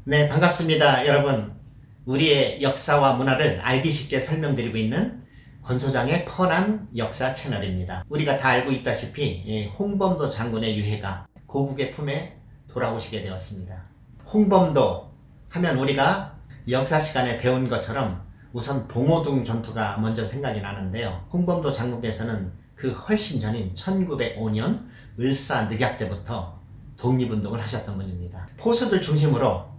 네, 반갑습니다, 여러분. 우리의 역사와 문화를 알기 쉽게 설명드리고 있는 권소장의 펀한 역사 채널입니다. 우리가 다 알고 있다시피 홍범도 장군의 유해가 고국의 품에 돌아오시게 되었습니다. 홍범도 하면 우리가 역사 시간에 배운 것처럼 우선 봉오동 전투가 먼저 생각이 나는데요. 홍범도 장군께서는 그 훨씬 전인 1905년 을사늑약 때부터 독립운동을 하셨던 분입니다. 포수들 중심으로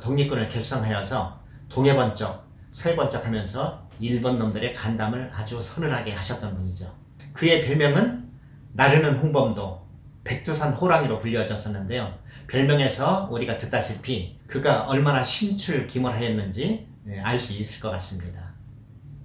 독립군을 결성하여서 동해번쩍, 서해번쩍 하면서 일본 놈들의 간담을 아주 서늘하게 하셨던 분이죠. 그의 별명은 나르는 홍범도, 백두산 호랑이로 불려졌었는데요. 별명에서 우리가 듣다시피 그가 얼마나 심출기몰하였는지 알 수 있을 것 같습니다.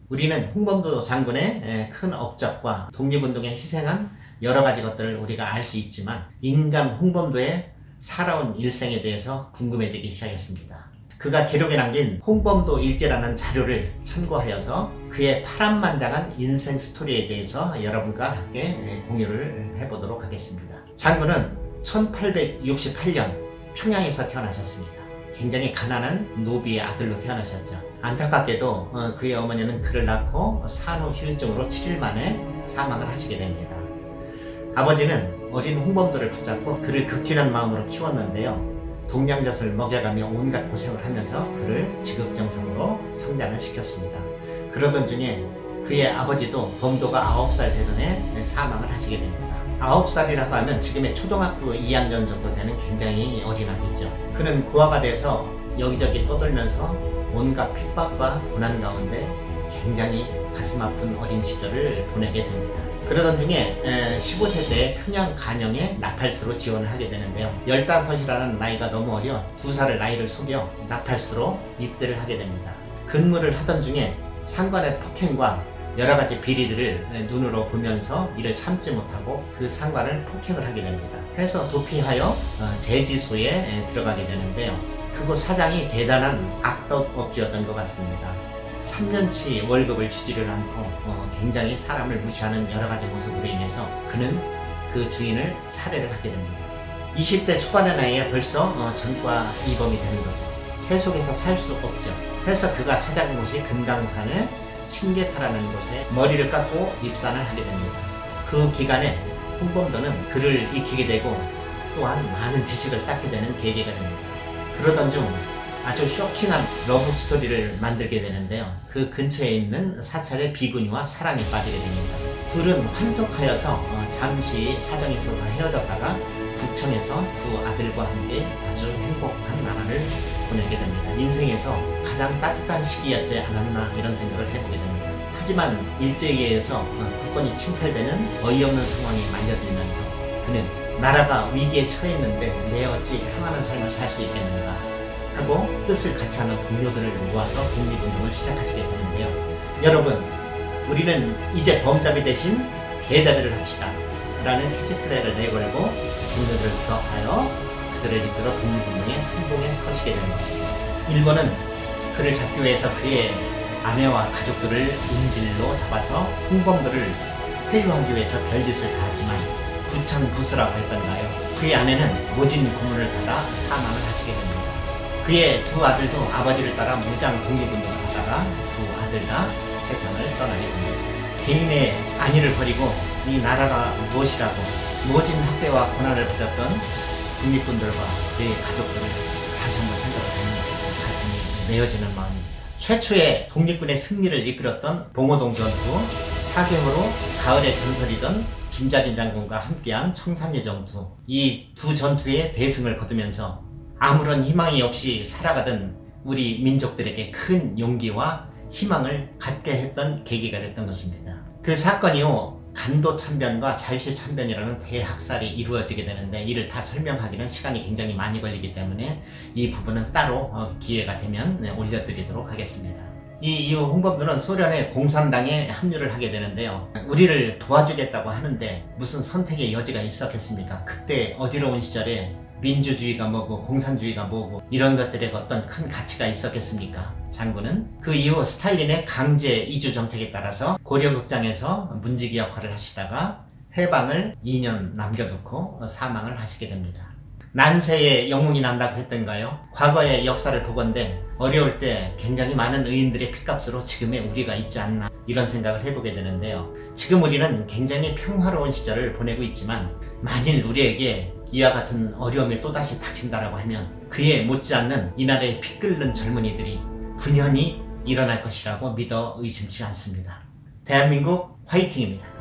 우리는 홍범도 장군의 큰 업적과 독립운동에 희생한 여러 가지 것들을 우리가 알 수 있지만 인간 홍범도의 살아온 일생에 대해서 궁금해지기 시작했습니다. 그가 기록에 남긴 홍범도 일지라는 자료를 참고하여서 그의 파란만장한 인생 스토리에 대해서 여러분과 함께 공유를 해보도록 하겠습니다. 장군은 1868년 평양에서 태어나셨습니다. 굉장히 가난한 노비의 아들로 태어나셨죠. 안타깝게도 그의 어머니는 그를 낳고 산후휴증으로 7일 만에 사망을 하시게 됩니다. 아버지는 어린 홍범도를 붙잡고 그를 극진한 마음으로 키웠는데요. 동양젖을 먹여가며 온갖 고생을 하면서 그를 지극정성으로 성장을 시켰습니다. 그러던 중에 그의 아버지도 범도가 9살 되던 해 사망을 하시게 됩니다. 9살이라고 하면 지금의 초등학교 2학년 정도 되는 굉장히 어린 아기죠. 그는 고아가 돼서 여기저기 떠돌면서 온갖 핍박과 고난 가운데 굉장히 가슴 아픈 어린 시절을 보내게 됩니다. 그러던 중에 15세 때 평양 간영에 나팔수로 지원을 하게 되는데요. 15이라는 나이가 너무 어려 2살을 나이를 속여 나팔수로 입대를 하게 됩니다. 근무를 하던 중에 상관의 폭행과 여러 가지 비리들을 눈으로 보면서 이를 참지 못하고 그 상관을 폭행을 하게 됩니다. 그래서 도피하여 제지소에 들어가게 되는데요. 그곳 사장이 대단한 악덕업주였던 것 같습니다. 3년치 월급을 주지를 않고 굉장히 사람을 무시하는 여러 가지 모습으로 인해서 그는 그 주인을 살해를 하게 됩니다. 20대 초반의 나이에 벌써 전과 이범이 되는 거죠. 세속에서 살 수 없죠. 그래서 그가 찾아간 곳이 금강산의 신계사라는 곳에 머리를 깎고 입산을 하게 됩니다. 그 기간에 홍범도는 그를 익히게 되고 또한 많은 지식을 쌓게 되는 계기가 됩니다. 그러던 중 아주 쇼킹한 러브 스토리를 만들게 되는데요. 그 근처에 있는 사찰의 비구니와 사랑에 빠지게 됩니다. 둘은 환속하여서 잠시 사정이 있어서 헤어졌다가 부천에서 두 아들과 함께 아주 행복한 나날을 보내게 됩니다. 인생에서 가장 따뜻한 시기였지 않았나 이런 생각을 해보게 됩니다. 하지만 일제에 의해서 국권이 침탈되는 어이없는 상황에 말려들면서 그는 나라가 위기에 처했는데 내 어찌 평안한 삶을 살 수 있겠는가 하고 뜻을 같이 하는 동료들을 모아서 독립운동을 시작하시게 되는데요. 여러분, 우리는 이제 범잡이 대신 개잡이를 합시다 라는 캐치프레이를 내걸고 동료들을 규합하여 그들을 이끌어 독립운동의 선봉에 서시게 되는 것입니다. 일본은 그를 잡기 위해서 그의 아내와 가족들을 인질로 잡아서 홍범도를 회유하기 위해서 별짓을 다 하지만 부창부수라고 했던가요. 그의 아내는 모진 고문을 받아 사망을 하시게 됩니다. 그의 두 아들도 아버지를 따라 무장 독립운동을 하다가 두 아들 다 세상을 떠나게 됩니다. 개인의 안위를 버리고 이 나라가 무엇이라고 모진 학대와 고난을 받았던 독립군들과 그의 가족들을 다시 한번 생각해보니 가슴이 메어지는 마음입니다. 최초의 독립군의 승리를 이끌었던 봉오동 전투, 사경으로 가을의 전설이던 김자진 장군과 함께한 청산리 전투, 이 두 전투의 대승을 거두면서 아무런 희망이 없이 살아가던 우리 민족들에게 큰 용기와 희망을 갖게 했던 계기가 됐던 것입니다. 그 사건 이후 간도 참변과 자유시 참변이라는 대학살이 이루어지게 되는데 이를 다 설명하기는 시간이 굉장히 많이 걸리기 때문에 이 부분은 따로 기회가 되면 올려드리도록 하겠습니다. 이 이후 홍범도는 소련의 공산당에 합류를 하게 되는데요. 우리를 도와주겠다고 하는데 무슨 선택의 여지가 있었겠습니까? 그때 어지러운 시절에 민주주의가 뭐고 공산주의가 뭐고 이런 것들에 어떤 큰 가치가 있었겠습니까? 장군은 그 이후 스탈린의 강제 이주 정책에 따라서 고려극장에서 문지기 역할을 하시다가 해방을 2년 남겨두고 사망을 하시게 됩니다. 난세의 영웅이 난다고 했던가요? 과거의 역사를 보건대 어려울 때 굉장히 많은 의인들의 피값으로 지금의 우리가 있지 않나 이런 생각을 해보게 되는데요. 지금 우리는 굉장히 평화로운 시절을 보내고 있지만 만일 우리에게 이와 같은 어려움이 또다시 닥친다라고 하면 그에 못지않는 이날의 피 끓는 젊은이들이 분연히 일어날 것이라고 믿어 의심치 않습니다. 대한민국 화이팅입니다.